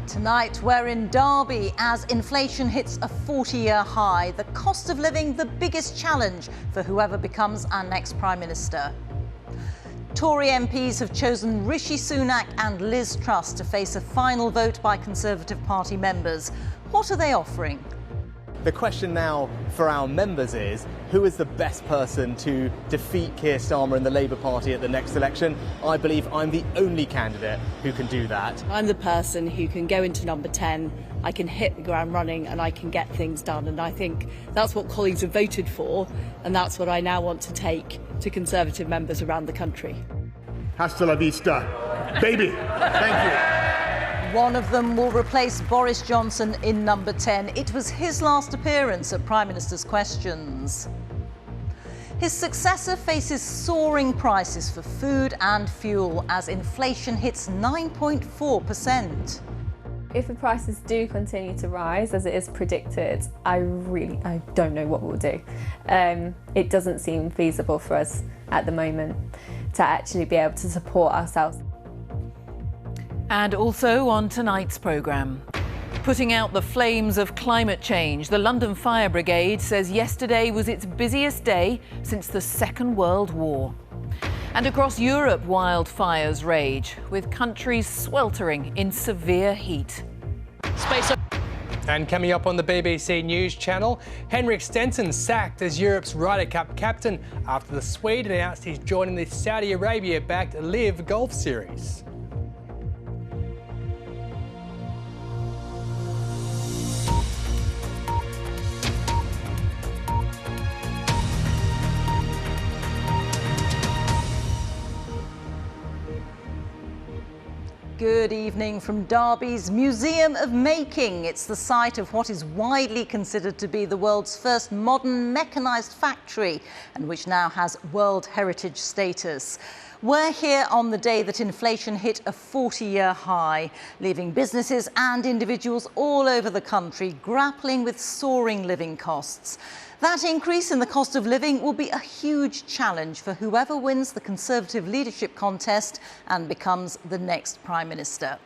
Tonight, we're in Derby as inflation hits a 40-year high. The cost of living, the biggest challenge for whoever becomes our next Prime Minister. Tory MPs have chosen Rishi Sunak and Liz Truss to face a final vote by Conservative Party members. What are they offering? The question now for our members is, who is the best person to defeat Keir Starmer and the Labour Party at the next election? I believe I'm the only candidate who can do that. I'm the person who can go into number 10, I can hit the ground running and I can get things done. And I think that's what colleagues have voted for, and that's what I now want to take to Conservative members around the country. Hasta la vista, baby. Thank you. One of them will replace Boris Johnson in number 10. It was his last appearance at Prime Minister's Questions. His successor faces soaring prices for food and fuel as inflation hits 9.4%. If the prices do continue to rise, as it is predicted, I don't know what we'll do. It doesn't seem feasible for us at the moment to actually be able to support ourselves. And also on tonight's programme, putting out the flames of climate change, the London Fire Brigade says yesterday was its busiest day since the Second World War. And across Europe, wildfires rage, with countries sweltering in severe heat. And coming up on the BBC News Channel, Henrik Stenson sacked as Europe's Ryder Cup captain after the Swede announced he's joining the Saudi Arabia-backed lieu golf series. Good evening from Derby's Museum of Making. It's the site of what is widely considered to be the world's first modern mechanised factory and which now has World Heritage status. We're here on the day that inflation hit a 40-year high, leaving businesses and individuals all over the country grappling with soaring living costs. That increase in the cost of living will be a huge challenge for whoever wins the Conservative leadership contest and becomes the next Prime Minister.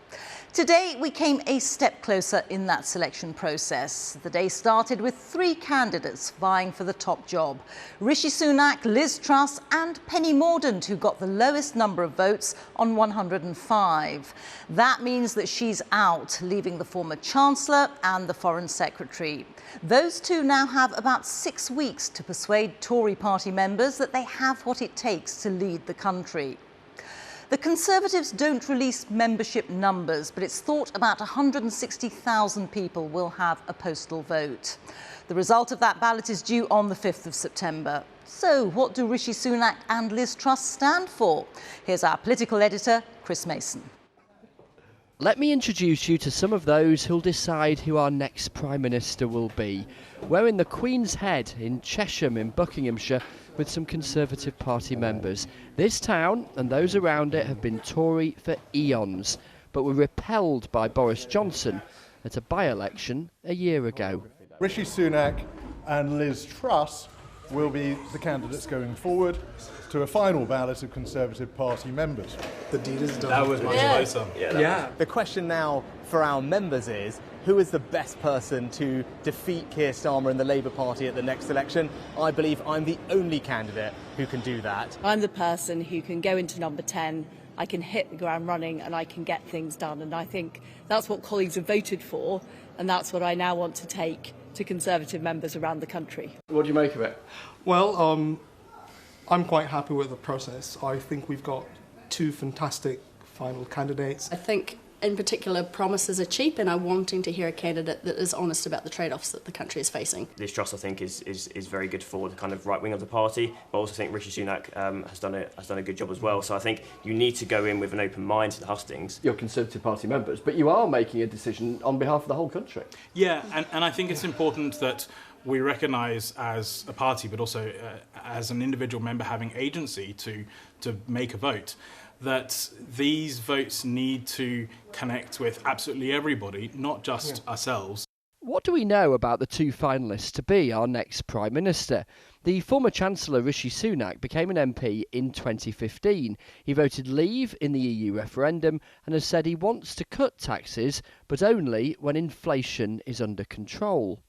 Today, we came a step closer in that selection process. The day started with 3 candidates vying for the top job: Rishi Sunak, Liz Truss and Penny Mordaunt, who got the lowest number of votes on 105. That means that she's out, leaving the former Chancellor and the Foreign Secretary. Those two now have about 6 weeks to persuade Tory party members that they have what it takes to lead the country. The Conservatives don't release membership numbers, but it's thought about 160,000 people will have a postal vote. The result of that ballot is due on the 5th of September. So what do Rishi Sunak and Liz Truss stand for? Here's our political editor, Chris Mason. Let me introduce you to some of those who'll decide who our next Prime Minister will be. We're in the Queen's Head in Chesham in Buckinghamshire with some Conservative Party members. This town and those around it have been Tory for eons, but were repelled by Boris Johnson at a by-election a year ago. Rishi Sunak and Liz Truss will be the candidates going forward to a final ballot of Conservative Party members. The deed is done. That was much closer. Yeah. The question now for our members is, who is the best person to defeat Keir Starmer and the Labour Party at the next election? I believe I'm the only candidate who can do that. I'm the person who can go into number 10, I can hit the ground running and I can get things done. And I think that's what colleagues have voted for, and that's what I now want to take to Conservative members around the country. What do you make of it? Well, I'm quite happy with the process. I think we've got 2 fantastic final candidates. I think in particular promises are cheap, and I'm wanting to hear a candidate that is honest about the trade-offs that the country is facing. Liz Truss, I think, is very good for the kind of right wing of the party. But I also think Rishi Sunak has done a good job as well. So I think you need to go in with an open mind to the hustings. You're Conservative Party members, but you are making a decision on behalf of the whole country. Yeah, and I think it's important that we recognise as a party, but also as an individual member having agency to make a vote, that these votes need to connect with absolutely everybody, not just ourselves. What do we know about the two finalists to be our next Prime Minister? The former Chancellor Rishi Sunak became an MP in 2015. He voted leave in the EU referendum and has said he wants to cut taxes, but only when inflation is under control.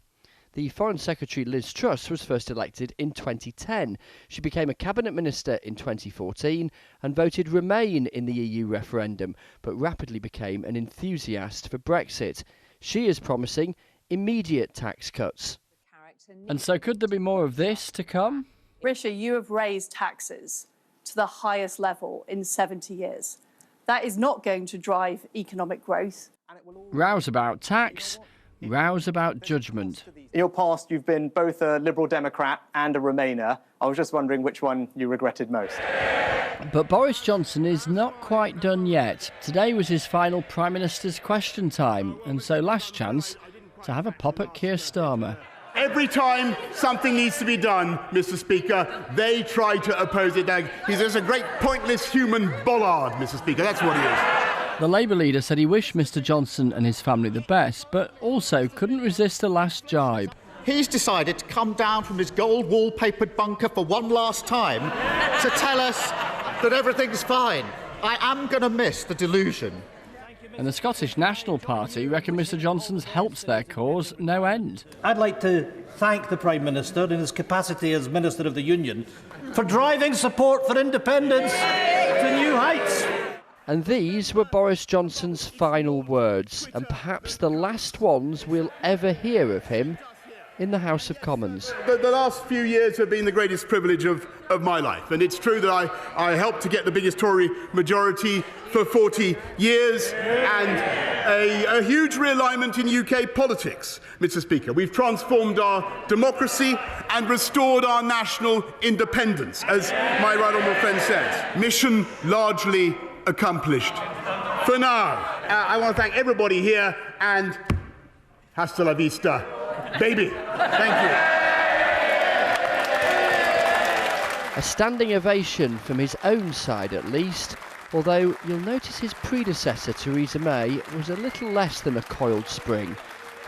The Foreign Secretary Liz Truss was first elected in 2010. She became a Cabinet Minister in 2014 and voted Remain in the EU referendum, but rapidly became an enthusiast for Brexit. She is promising immediate tax cuts. And so could there be more of this to come? Rishi, you have raised taxes to the highest level in 70 years. That is not going to drive economic growth. Rows about tax, rows about judgment. In your past, you've been both a Liberal Democrat and a Remainer. I was just wondering which one you regretted most. But Boris Johnson is not quite done yet. Today was his final Prime Minister's question time, and so last chance to have a pop at Keir Starmer. Every time something needs to be done, Mr. Speaker, they try to oppose it. He's just a great pointless human bollard, Mr. Speaker, that's what he is. The Labour leader said he wished Mr Johnson and his family the best, but also couldn't resist the last jibe. He's decided to come down from his gold wallpapered bunker for one last time to tell us that everything's fine. I am going to miss the delusion. And the Scottish National Party reckon Mr Johnson's helped their cause no end. I'd like to thank the Prime Minister in his capacity as Minister of the Union for driving support for independence to new heights. And these were Boris Johnson's final words, and perhaps the last ones we'll ever hear of him in the House of Commons. The last few years have been the greatest privilege of my life, and it's true that I helped to get the biggest Tory majority for 40 years and a huge realignment in UK politics, Mr. Speaker. We've transformed our democracy and restored our national independence, as my right honourable friend says. Mission largely accomplished. For now, I want to thank everybody here and hasta la vista, baby. Thank you. A standing ovation from his own side at least, although you'll notice his predecessor Theresa May was a little less than a coiled spring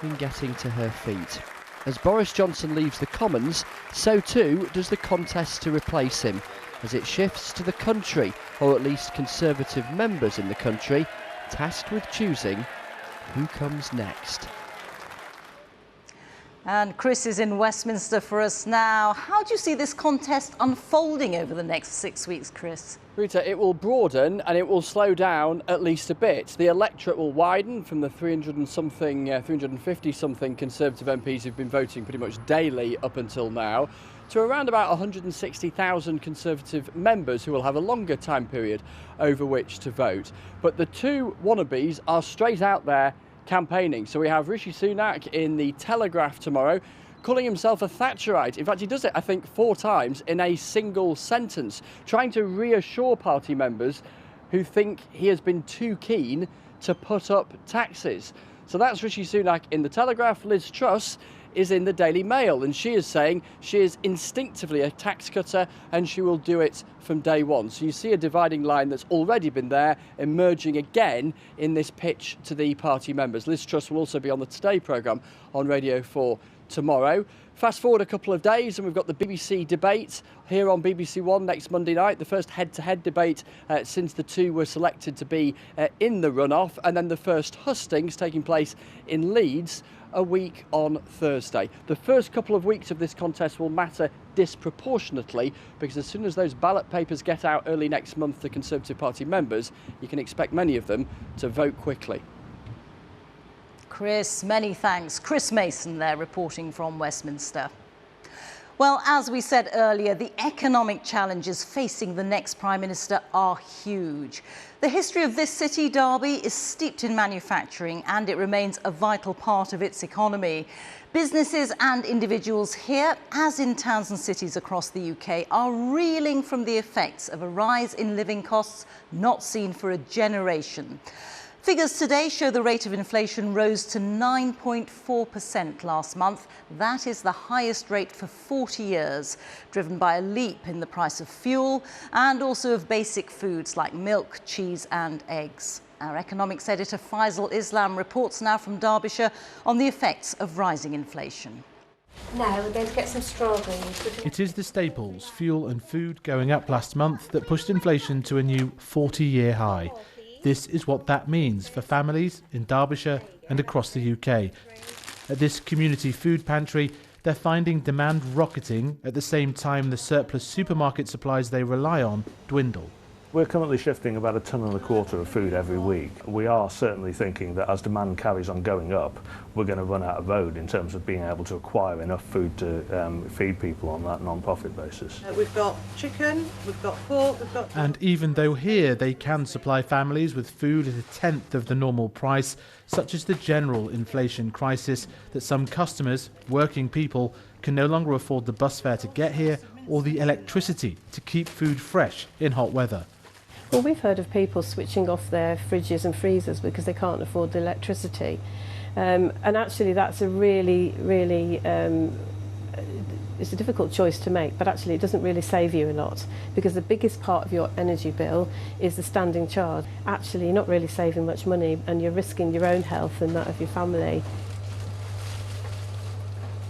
in getting to her feet. As Boris Johnson leaves the Commons, so too does the contest to replace him, as it shifts to the country, or at least Conservative members in the country, tasked with choosing who comes next. And Chris is in Westminster for us now. How do you see this contest unfolding over the next 6 weeks, Chris? Rita, it will broaden and it will slow down at least a bit. The electorate will widen from the 350-something Conservative MPs who've been voting pretty much daily up until now, to around about 160,000 Conservative members who will have a longer time period over which to vote. But the two wannabes are straight out there campaigning. So we have Rishi Sunak in the Telegraph tomorrow, calling himself a Thatcherite. In fact, he does it, I think, 4 times in a single sentence, trying to reassure party members who think he has been too keen to put up taxes. So that's Rishi Sunak in the Telegraph. Liz Truss is in the Daily Mail, and she is saying she is instinctively a tax cutter and she will do it from day one. So you see a dividing line that's already been there emerging again in this pitch to the party members. Liz Truss will also be on the Today programme on Radio 4 tomorrow. Fast forward a couple of days and we've got the BBC debate here on BBC One next Monday night, the first head-to-head debate since the two were selected to be in the runoff, and then the first hustings taking place in Leeds a week on Thursday. The first couple of weeks of this contest will matter disproportionately because as soon as those ballot papers get out early next month to Conservative Party members, you can expect many of them to vote quickly. Chris, many thanks. Chris Mason there reporting from Westminster. Well, as we said earlier, the economic challenges facing the next Prime Minister are huge. The history of this city, Derby, is steeped in manufacturing and it remains a vital part of its economy. Businesses and individuals here, as in towns and cities across the UK, are reeling from the effects of a rise in living costs not seen for a generation. Figures today show the rate of inflation rose to 9.4% last month. That is the highest rate for 40 years, driven by a leap in the price of fuel and also of basic foods like milk, cheese and eggs. Our economics editor Faisal Islam reports now from Derbyshire on the effects of rising inflation. Now we're going to get some strawberries. It is the staples, fuel and food going up last month that pushed inflation to a new 40-year high. This is what that means for families in Derbyshire and across the UK. At this community food pantry, they're finding demand rocketing at the same time the surplus supermarket supplies they rely on dwindle. We're currently shifting about 1.25 tons of food every week. We are certainly thinking that as demand carries on going up, we're going to run out of road in terms of being able to acquire enough food to feed people on that non-profit basis. We've got chicken, we've got pork, And even though here they can supply families with food at 1/10 of the normal price, such as the general inflation crisis that some customers, working people, can no longer afford the bus fare to get here or the electricity to keep food fresh in hot weather. Well, we've heard of people switching off their fridges and freezers because they can't afford the electricity. And actually that's a really, it's a difficult choice to make, but actually it doesn't really save you a lot because the biggest part of your energy bill is the standing charge. Actually, you're not really saving much money and you're risking your own health and that of your family.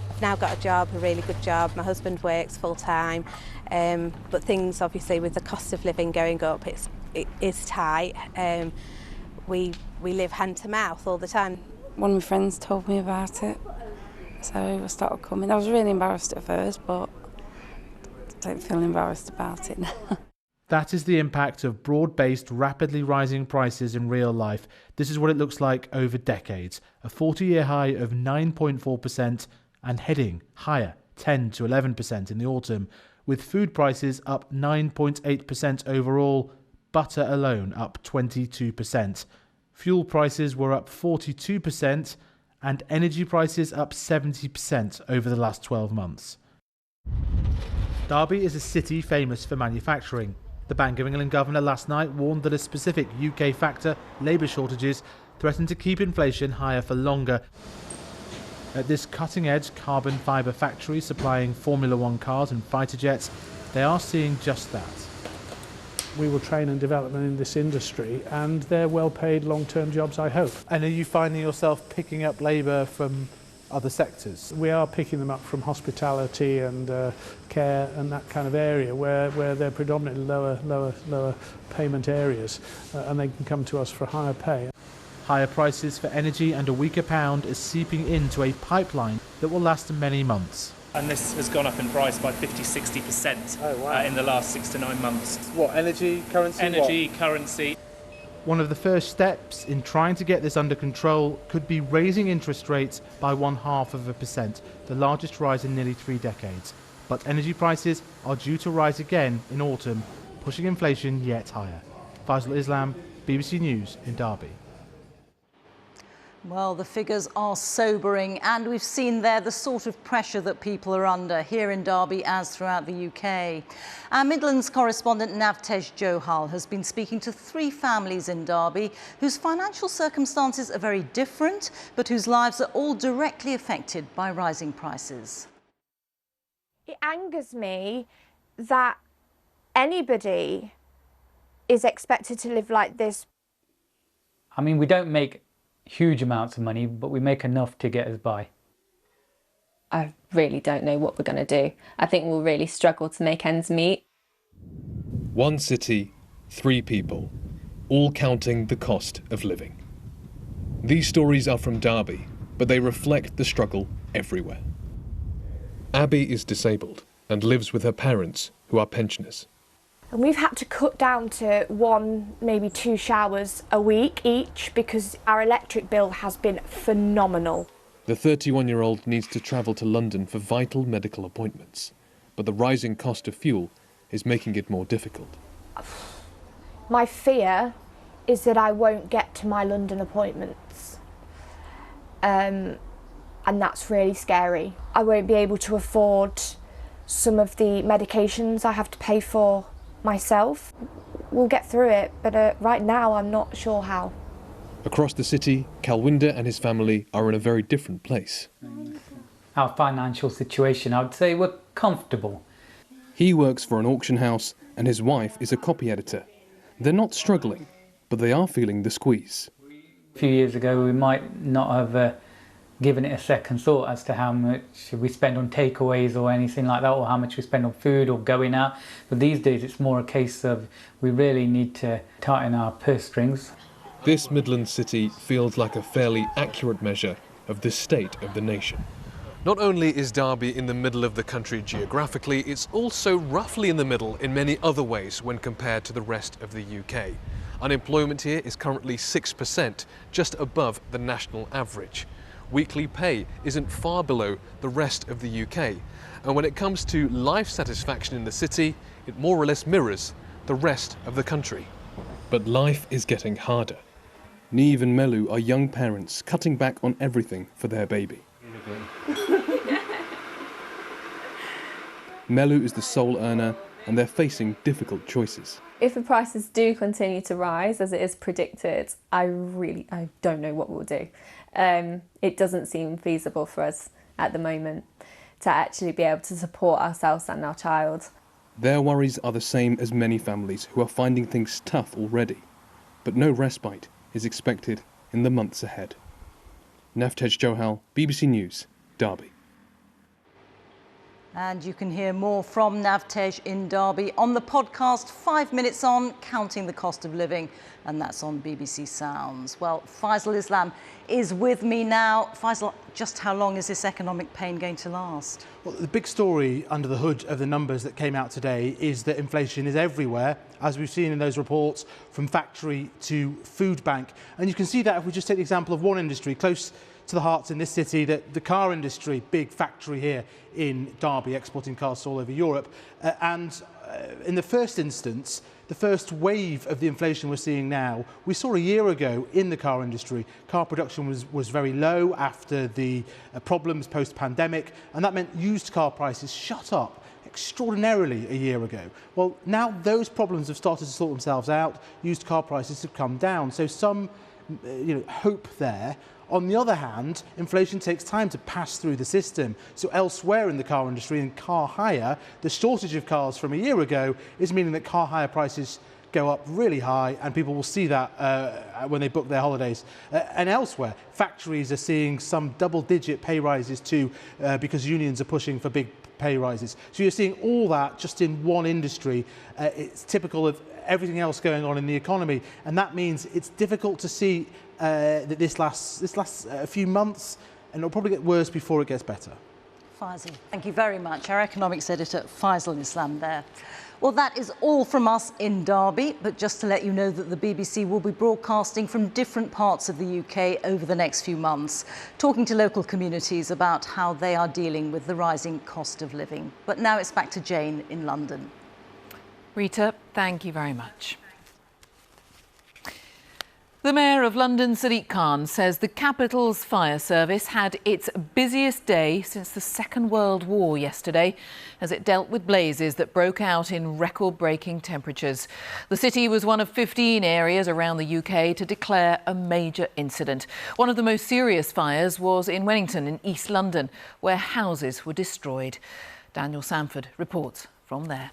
I've now got a job, a really good job. My husband works full time, but things obviously with the cost of living going up, it is tight. We live hand to mouth all the time. One of my friends told me about it, so I started coming. I was really embarrassed at first, but I don't feel embarrassed about it now. That is the impact of broad-based, rapidly rising prices in real life. This is what it looks like over decades. A 40-year high of 9.4% and heading higher, 10 to 11% in the autumn, with food prices up 9.8% overall, butter alone up 22%. Fuel prices were up 42% and energy prices up 70% over the last 12 months. Derby is a city famous for manufacturing. The Bank of England governor last night warned that a specific UK factor, labour shortages, threaten to keep inflation higher for longer. At this cutting-edge carbon fibre factory supplying Formula One cars and fighter jets, they are seeing just that. We will train and develop them in this industry and they're well-paid long-term jobs, I hope. And are you finding yourself picking up labour from other sectors? We are picking them up from hospitality and care and that kind of area where they're predominantly lower payment areas and they can come to us for higher pay. Higher prices for energy and a weaker pound is seeping into a pipeline that will last many months. And this has gone up in price by 50–60% in the last 6 to 9 months. What, energy, currency? Energy, currency. One of the first steps in trying to get this under control could be raising interest rates by 0.5%, the largest rise in nearly 3 decades. But energy prices are due to rise again in autumn, pushing inflation yet higher. Faisal Islam, BBC News in Derby. Well, the figures are sobering, and we've seen there the sort of pressure that people are under here in Derby as throughout the UK. Our Midlands correspondent Navtej Johal has been speaking to 3 families in Derby whose financial circumstances are very different, but whose lives are all directly affected by rising prices. It angers me that anybody is expected to live like this. I mean, we don't make huge amounts of money, but we make enough to get us by. I really don't know what we're going to do. I think we'll really struggle to make ends meet. 1 city, 3 people, all counting the cost of living. These stories are from Derby, but they reflect the struggle everywhere. Abby is disabled and lives with her parents, who are pensioners. And we've had to cut down to 1, maybe 2 showers a week each because our electric bill has been phenomenal. The 31-year-old needs to travel to London for vital medical appointments, but the rising cost of fuel is making it more difficult. My fear is that I won't get to my London appointments. And that's really scary. I won't be able to afford some of the medications I have to pay for myself. We'll get through it, but right now I'm not sure how. Across the city, Kalwinder and his family are in a very different place. Our financial situation, I would say we're comfortable. He works for an auction house and his wife is a copy editor. They're not struggling, but they are feeling the squeeze. A few years ago we might not have given it a second thought as to how much we spend on takeaways or anything like that, or how much we spend on food or going out. But these days it's more a case of we really need to tighten our purse strings. This Midland city feels like a fairly accurate measure of the state of the nation. Not only is Derby in the middle of the country geographically, it's also roughly in the middle in many other ways when compared to the rest of the UK. Unemployment here is currently 6%, just above the national average. Weekly pay isn't far below the rest of the UK. And when it comes to life satisfaction in the city, it more or less mirrors the rest of the country. But life is getting harder. Neve and Melu are young parents cutting back on everything for their baby. Melu is the sole earner and they're facing difficult choices. If the prices do continue to rise, as it is predicted, I don't know what we'll do. It doesn't seem feasible for us at the moment to actually be able to support ourselves and our child. Their worries are the same as many families who are finding things tough already. But no respite is expected in the months ahead. Navtej Johal, BBC News, Derby. And you can hear more from Navtej in Derby on the podcast 5 Minutes On, Counting the Cost of Living, and that's on BBC Sounds. Well, Faisal Islam is with me now. Faisal, just how long is this economic pain going to last? Well, the big story under the hood of the numbers that came out today is that inflation is everywhere, as we've seen in those reports from factory to food bank. And you can see that if we just take the example of one industry close to the hearts in this city, that the car industry, big factory here in Derby, exporting cars all over Europe. In the first instance, the first wave of the inflation we're seeing now, we saw a year ago in the car industry. Car production was very low after the problems post-pandemic, and that meant used car prices shot up extraordinarily a year ago. Well, now those problems have started to sort themselves out. Used car prices have come down, so some hope there. On the other hand, inflation takes time to pass through the system. So elsewhere in the car industry, in car hire, the shortage of cars from a year ago is meaning that car hire prices go up really high, and people will see that when they book their holidays. And elsewhere, factories are seeing some double-digit pay rises too, because unions are pushing for big pay rises. So you're seeing all that just in one industry. It's typical of everything else going on in the economy, and that means it's difficult to see that this lasts a few months, and it'll probably get worse before it gets better. Faisal, thank you very much. Our economics editor, Faisal Islam there. Well, that is all from us in Derby, but just to let you know that the BBC will be broadcasting from different parts of the UK over the next few months, talking to local communities about how they are dealing with the rising cost of living. But now it's back to Jane in London. Rita, thank you very much. The Mayor of London, Sadiq Khan, says the capital's fire service had its busiest day since the Second World War yesterday, as it dealt with blazes that broke out in record-breaking temperatures. The city was one of 15 areas around the UK to declare a major incident. One of the most serious fires was in Wennington in East London, where houses were destroyed. Daniel Sanford reports from there.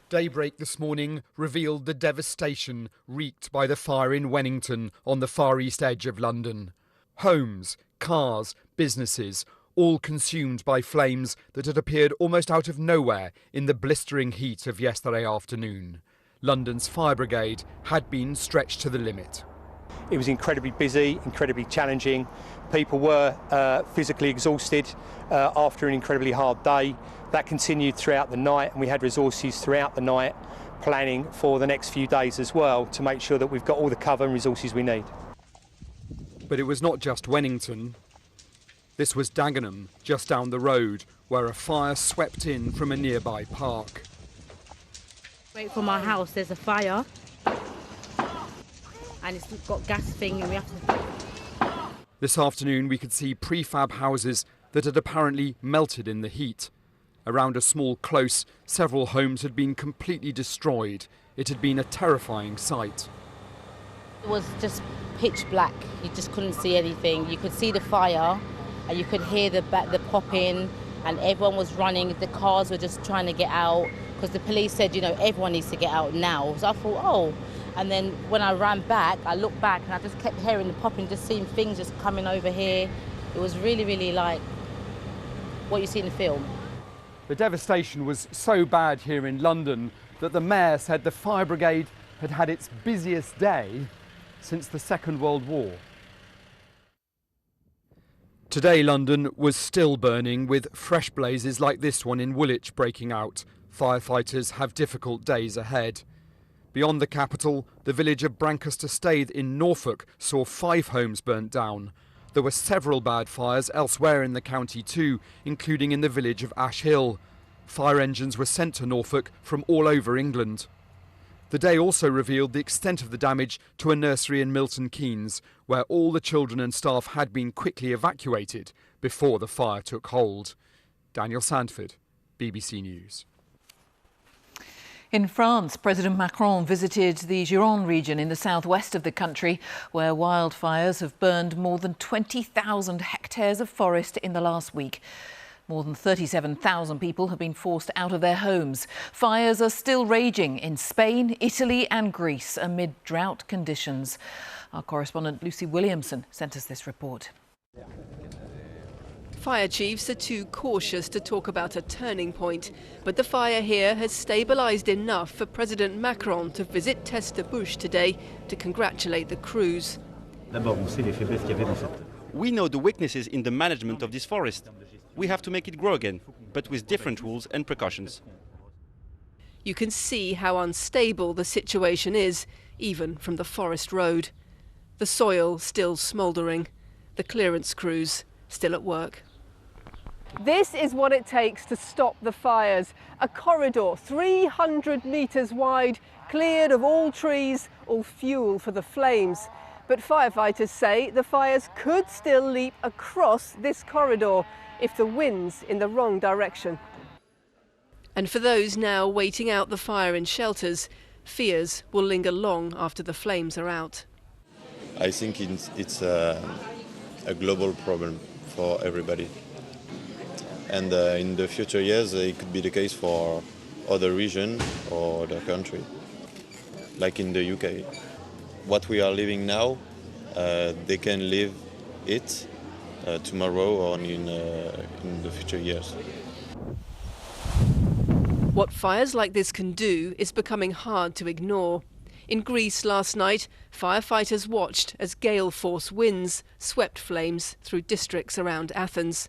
Daybreak this morning revealed the devastation wreaked by the fire in Wennington on the far east edge of London. Homes, cars, businesses, all consumed by flames that had appeared almost out of nowhere in the blistering heat of yesterday afternoon. London's fire brigade had been stretched to the limit. It was incredibly busy, incredibly challenging. People were physically exhausted after an incredibly hard day. That continued throughout the night, and we had resources throughout the night planning for the next few days as well to make sure that we've got all the cover and resources we need. But it was not just Wennington. This was Dagenham, just down the road, where a fire swept in from a nearby park. Right from our house, there's a fire, and it's got gas thing, and we have to... This afternoon we could see prefab houses that had apparently melted in the heat. Around a small close, several homes had been completely destroyed. It had been a terrifying sight. It was just pitch black. You just couldn't see anything. You could see the fire and you could hear the popping, and everyone was running. The cars were just trying to get out because the police said, you know, everyone needs to get out now. So I thought, oh. And then when I ran back, I looked back and I just kept hearing the popping, just seeing things just coming over here. It was really, really like what you see in the film. The devastation was so bad here in London that the mayor said the fire brigade had had its busiest day since the Second World War. Today, London was still burning, with fresh blazes like this one in Woolwich breaking out. Firefighters have difficult days ahead. Beyond the capital, the village of Brancaster Staithe in Norfolk saw 5 homes burnt down. There were several bad fires elsewhere in the county too, including in the village of Ash Hill. Fire engines were sent to Norfolk from all over England. The day also revealed the extent of the damage to a nursery in Milton Keynes, where all the children and staff had been quickly evacuated before the fire took hold. Daniel Sandford, BBC News. In France, President Macron visited the Gironde region in the southwest of the country, where wildfires have burned more than 20,000 hectares of forest in the last week. More than 37,000 people have been forced out of their homes. Fires are still raging in Spain, Italy and Greece amid drought conditions. Our correspondent Lucy Williamson sent us this report. Fire chiefs are too cautious to talk about a turning point, but the fire here has stabilised enough for President Macron to visit Testebouche today to congratulate the crews. We know the weaknesses in the management of this forest. We have to make it grow again, but with different rules and precautions. You can see how unstable the situation is, even from the forest road. The soil still smouldering, the clearance crews still at work. This is what it takes to stop the fires. A corridor 300 metres wide, cleared of all trees, all fuel for the flames. But firefighters say the fires could still leap across this corridor if the wind's in the wrong direction. And for those now waiting out the fire in shelters, fears will linger long after the flames are out. I think it's a global problem for everybody. And in the future years, it could be the case for other regions or other country, like in the UK. What we are living now, they can live it tomorrow or in the future years. What fires like this can do is becoming hard to ignore. In Greece last night, firefighters watched as gale force winds swept flames through districts around Athens.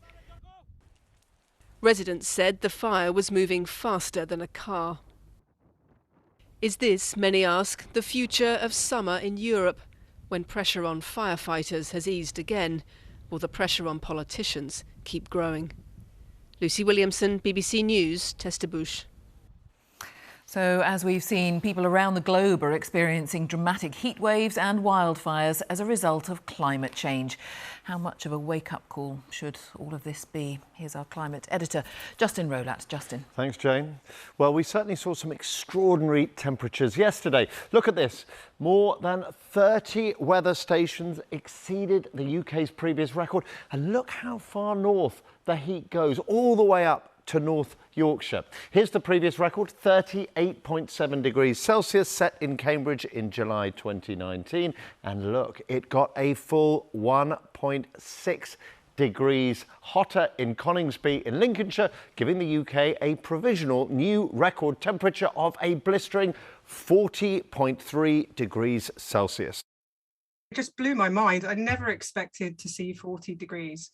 Residents said the fire was moving faster than a car. Is this, many ask, the future of summer in Europe, when pressure on firefighters has eased again? Will the pressure on politicians keep growing? Lucy Williamson, BBC News, Testebouche. So, as we've seen, people around the globe are experiencing dramatic heat waves and wildfires as a result of climate change. How much of a wake-up call should all of this be? Here's our climate editor, Justin Rowlatt. Justin. Thanks, Jane. Well, we certainly saw some extraordinary temperatures yesterday. Look at this. More than 30 weather stations exceeded the UK's previous record. And look how far north the heat goes, all the way up to North Yorkshire. Here's the previous record, 38.7 degrees Celsius, set in Cambridge in July 2019. And look, it got a full 1.6 degrees hotter in Coningsby in Lincolnshire, giving the UK a provisional new record temperature of a blistering 40.3 degrees Celsius. It just blew my mind. I never expected to see 40 degrees.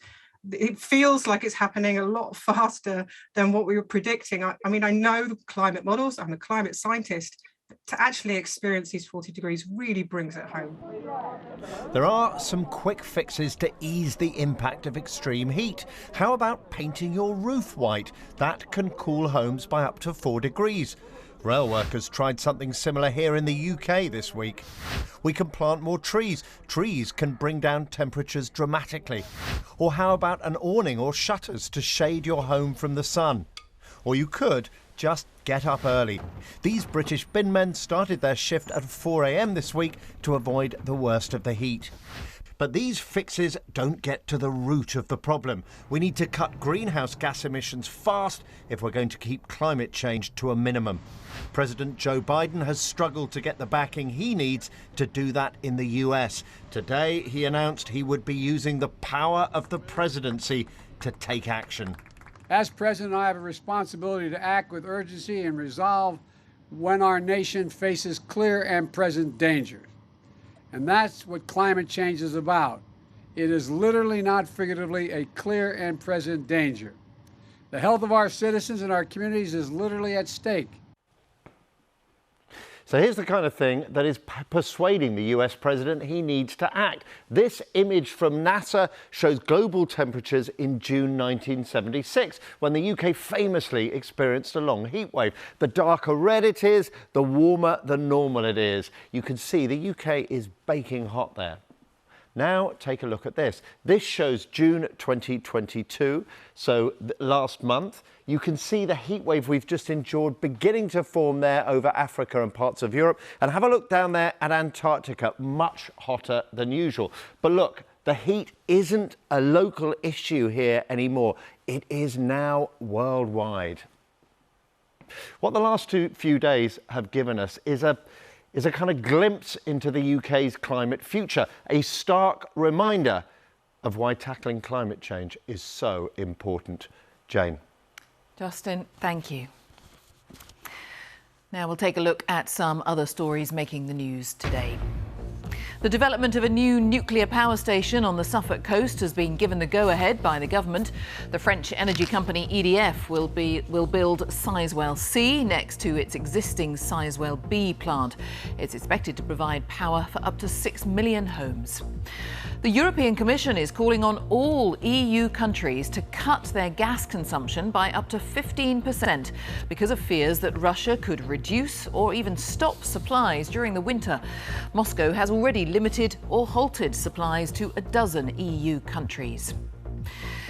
It feels like it's happening a lot faster than what we were predicting. I mean, I know the climate models, I'm a climate scientist, but to actually experience these 40 degrees really brings it home. There are some quick fixes to ease the impact of extreme heat. How about painting your roof white? That can cool homes by up to 4 degrees. Rail workers tried something similar here in the UK this week. We can plant more trees. Trees can bring down temperatures dramatically. Or how about an awning or shutters to shade your home from the sun? Or you could just get up early. These British bin men started their shift at 4 a.m. this week to avoid the worst of the heat. But these fixes don't get to the root of the problem. We need to cut greenhouse gas emissions fast if we're going to keep climate change to a minimum. President Joe Biden has struggled to get the backing he needs to do that in the US. Today, he announced he would be using the power of the presidency to take action. As president, I have a responsibility to act with urgency and resolve when our nation faces clear and present dangers. And that's what climate change is about. It is literally, not figuratively, a clear and present danger. The health of our citizens and our communities is literally at stake. So here's the kind of thing that is persuading the US president he needs to act. This image from NASA shows global temperatures in June 1976, when the UK famously experienced a long heat wave. The darker red it is, the warmer than normal it is. You can see the UK is baking hot there. Now take a look at this. This shows June 2022, so last month. You can see the heat wave we've just endured beginning to form there over Africa and parts of Europe. And have a look down there at Antarctica, much hotter than usual. But look, the heat isn't a local issue here anymore. It is now worldwide. What the last few days have given us is a kind of glimpse into the UK's climate future, a stark reminder of why tackling climate change is so important. Jane. Justin, thank you. Now we'll take a look at some other stories making the news today. The development of a new nuclear power station on the Suffolk coast has been given the go-ahead by the government. The French energy company EDF will build Sizewell C next to its existing Sizewell B plant. It's expected to provide power for up to 6 million homes. The European Commission is calling on all EU countries to cut their gas consumption by up to 15% because of fears that Russia could reduce or even stop supplies during the winter. Moscow has already limited or halted supplies to a dozen EU countries.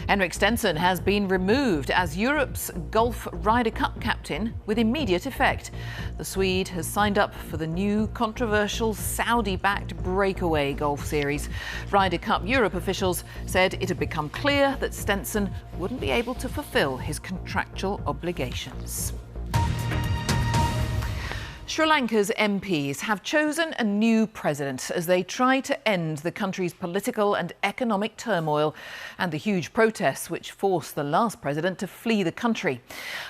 Henrik Stenson has been removed as Europe's Golf Ryder Cup captain with immediate effect. The Swede has signed up for the new controversial Saudi-backed breakaway golf series. Ryder Cup Europe officials said it had become clear that Stenson wouldn't be able to fulfil his contractual obligations. Sri Lanka's MPs have chosen a new president as they try to end the country's political and economic turmoil and the huge protests which forced the last president to flee the country.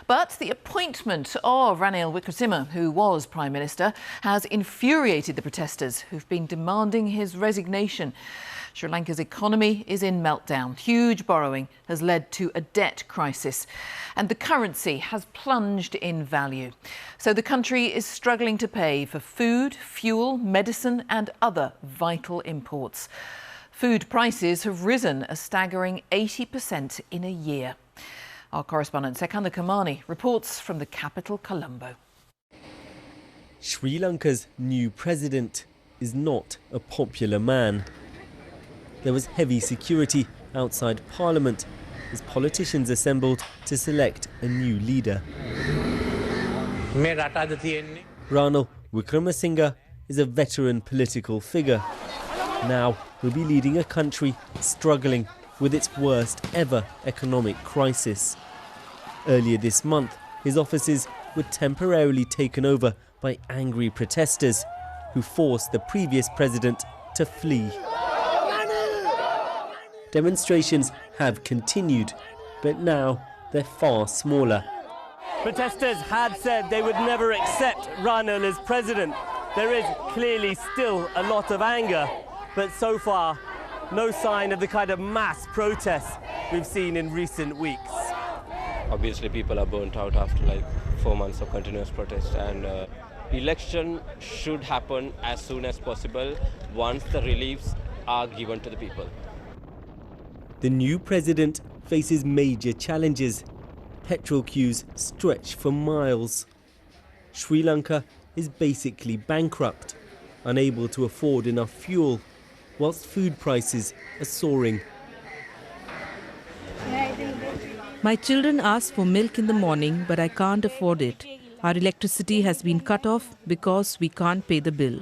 But the appointment of Ranil Wickremesinghe, who was Prime Minister, has infuriated the protesters who've been demanding his resignation. Sri Lanka's economy is in meltdown. Huge borrowing has led to a debt crisis, and the currency has plunged in value. So the country is struggling to pay for food, fuel, medicine and other vital imports. Food prices have risen a staggering 80% in a year. Our correspondent Sekanda Kamani reports from the capital, Colombo. Sri Lanka's new president is not a popular man. There was heavy security outside Parliament as politicians assembled to select a new leader. Ranil Wickremesinghe is a veteran political figure. Now he'll be leading a country struggling with its worst ever economic crisis. Earlier this month, his offices were temporarily taken over by angry protesters who forced the previous president to flee. Demonstrations have continued, but now they're far smaller. Protesters had said they would never accept Ranil as president. There is clearly still a lot of anger, but so far, no sign of the kind of mass protests we've seen in recent weeks. Obviously, people are burnt out after like 4 months of continuous protest, and election should happen as soon as possible once the reliefs are given to the people. The new president faces major challenges. Petrol queues stretch for miles. Sri Lanka is basically bankrupt, unable to afford enough fuel, whilst food prices are soaring. My children ask for milk in the morning, but I can't afford it. Our electricity has been cut off because we can't pay the bill.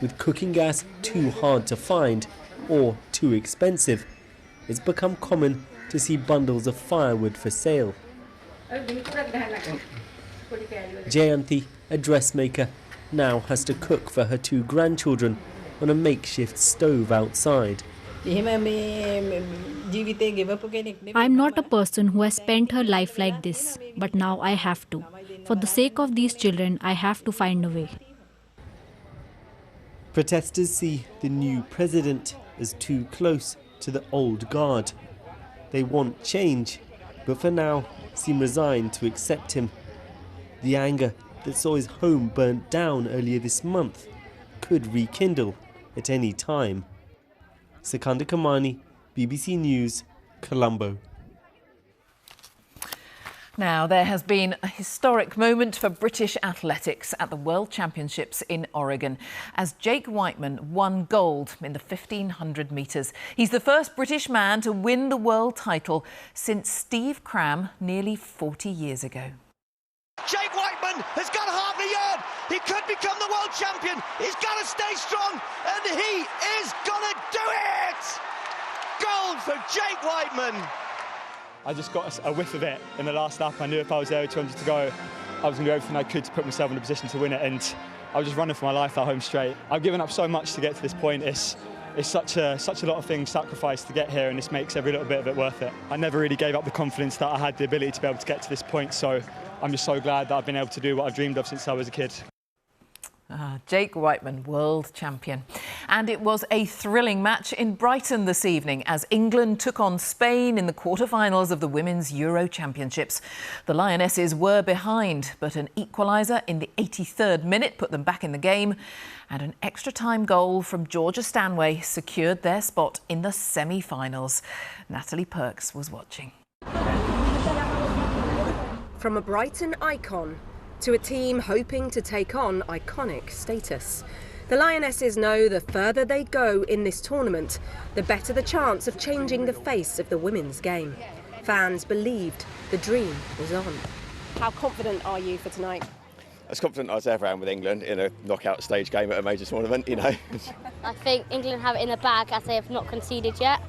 With cooking gas too hard to find or too expensive, it's become common to see bundles of firewood for sale. Jayanti, a dressmaker, now has to cook for her 2 grandchildren on a makeshift stove outside. I'm not a person who has spent her life like this, but now I have to. For the sake of these children, I have to find a way. Protesters see the new president as too close to the old guard. They want change, but for now seem resigned to accept him. The anger that saw his home burnt down earlier this month could rekindle at any time. Sikandar Kamani, BBC News, Colombo. Now, there has been a historic moment for British athletics at the World Championships in Oregon as Jake Whiteman won gold in the 1500 metres. He's the first British man to win the world title since Steve Cram nearly 40 years ago. Jake Whiteman has got half a yard. He could become the world champion. He's got to stay strong, and he is going to do it! Gold for Jake Whiteman. I just got a whiff of it in the last lap. I knew if I was there with 200 to go, I was going to do everything I could to put myself in a position to win it, and I was just running for my life that home straight. I've given up so much to get to this point. It's such a lot of things sacrificed to get here, and this makes every little bit of it worth it. I never really gave up the confidence that I had the ability to be able to get to this point, so I'm just so glad that I've been able to do what I've dreamed of since I was a kid. Jake Whiteman, world champion. And it was a thrilling match in Brighton this evening as England took on Spain in the quarter-finals of the Women's Euro Championships. The Lionesses were behind, but an equaliser in the 83rd minute put them back in the game, and an extra-time goal from Georgia Stanway secured their spot in the semi-finals. Natalie Perks was watching. From a Brighton icon to a team hoping to take on iconic status, the Lionesses know the further they go in this tournament, the better the chance of changing the face of the women's game. Fans believed the dream was on. How confident are you for tonight? As confident as I ever am with England in a knockout stage game at a major tournament, you know. I think England have it in the bag as they have not conceded yet.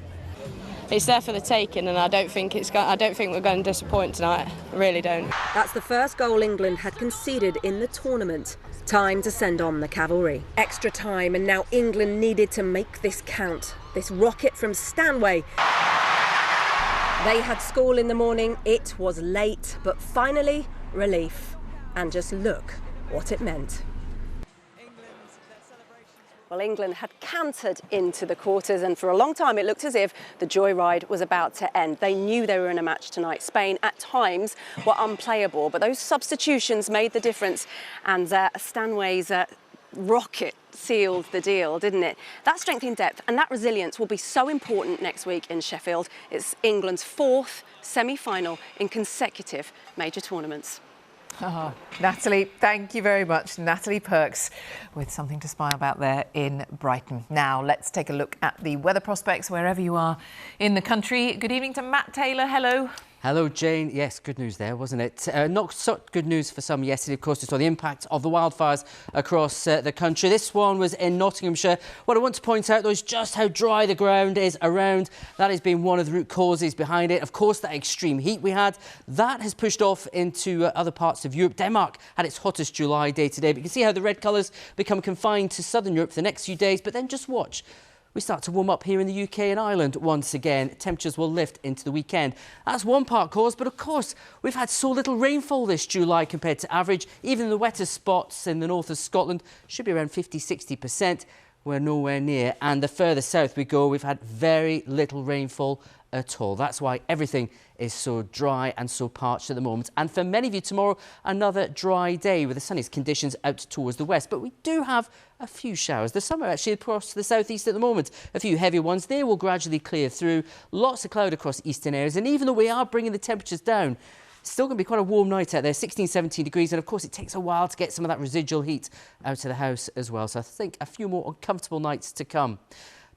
It's there for the taking, and I don't think we're going to disappoint tonight. I really don't. That's the first goal England had conceded in the tournament. Time to send on the cavalry. Extra time, and now England needed to make this count. This rocket from Stanway. They had school in the morning. It was late, but finally relief. And just look what it meant. Well, England had cantered into the quarters, and for a long time it looked as if the joyride was about to end. They knew they were in a match tonight. Spain at times were unplayable, but those substitutions made the difference, and Stanway's rocket sealed the deal, didn't it? That strength in depth and that resilience will be so important next week in Sheffield. It's England's 4th semi-final in consecutive major tournaments. Oh, Natalie, thank you very much. Natalie Perks with something to smile about there in Brighton. Now, let's take a look at the weather prospects wherever you are in the country. Good evening to Matt Taylor. Hello. Hello, Jane. Yes, good news there, wasn't it? Not so good news for some yesterday, of course. We saw the impact of the wildfires across the country. This one was in Nottinghamshire. What I want to point out, though, is just how dry the ground is around. That has been one of the root causes behind it. Of course, that extreme heat we had, that has pushed off into other parts of Europe. Denmark had its hottest July day today. But you can see how the red colours become confined to southern Europe for the next few days. But then just watch. We start to warm up here in the UK and Ireland once again. Temperatures will lift into the weekend. That's one part cause, but of course, we've had so little rainfall this July compared to average. Even the wettest spots in the north of Scotland should be around 50–60%. We're nowhere near. And the further south we go, we've had very little rainfall at all. That's why everything is so dry and so parched at the moment. And for many of you tomorrow, another dry day with the sunniest conditions out towards the west. But we do have a few showers. There's some actually across the southeast at the moment. A few heavy ones. They will gradually clear through. Lots of cloud across eastern areas. And even though we are bringing the temperatures down, it's still going to be quite a warm night out there, 16–17 degrees. And of course, it takes a while to get some of that residual heat out of the house as well. So I think a few more uncomfortable nights to come.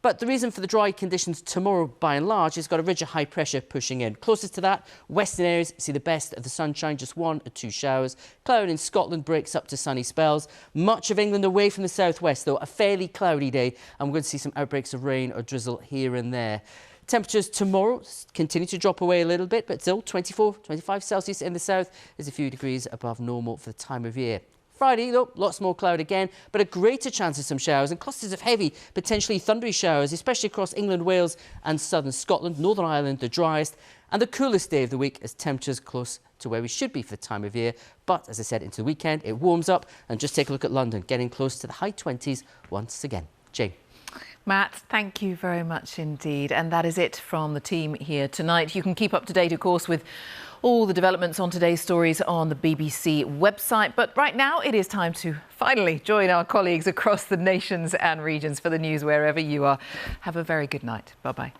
But the reason for the dry conditions tomorrow, by and large, is got a ridge of high pressure pushing in. Closest to that, western areas see the best of the sunshine, just 1 or 2 showers. Cloud in Scotland breaks up to sunny spells. Much of England away from the southwest, though, a fairly cloudy day, and we're going to see some outbreaks of rain or drizzle here and there. Temperatures tomorrow continue to drop away a little bit, but still 24, 25 Celsius in the south is a few degrees above normal for the time of year. Friday, though, lots more cloud again, but a greater chance of some showers and clusters of heavy, potentially thundery showers, especially across England, Wales and southern Scotland. Northern Ireland, the driest and the coolest day of the week as temperatures close to where we should be for the time of year. But, as I said, into the weekend, it warms up. And just take a look at London, getting close to the high 20s once again. Jane. Matt, thank you very much indeed. And that is it from the team here tonight. You can keep up to date, of course, with all the developments on today's stories on the BBC website. But right now it is time to finally join our colleagues across the nations and regions for the news wherever you are. Have a very good night. Bye-bye.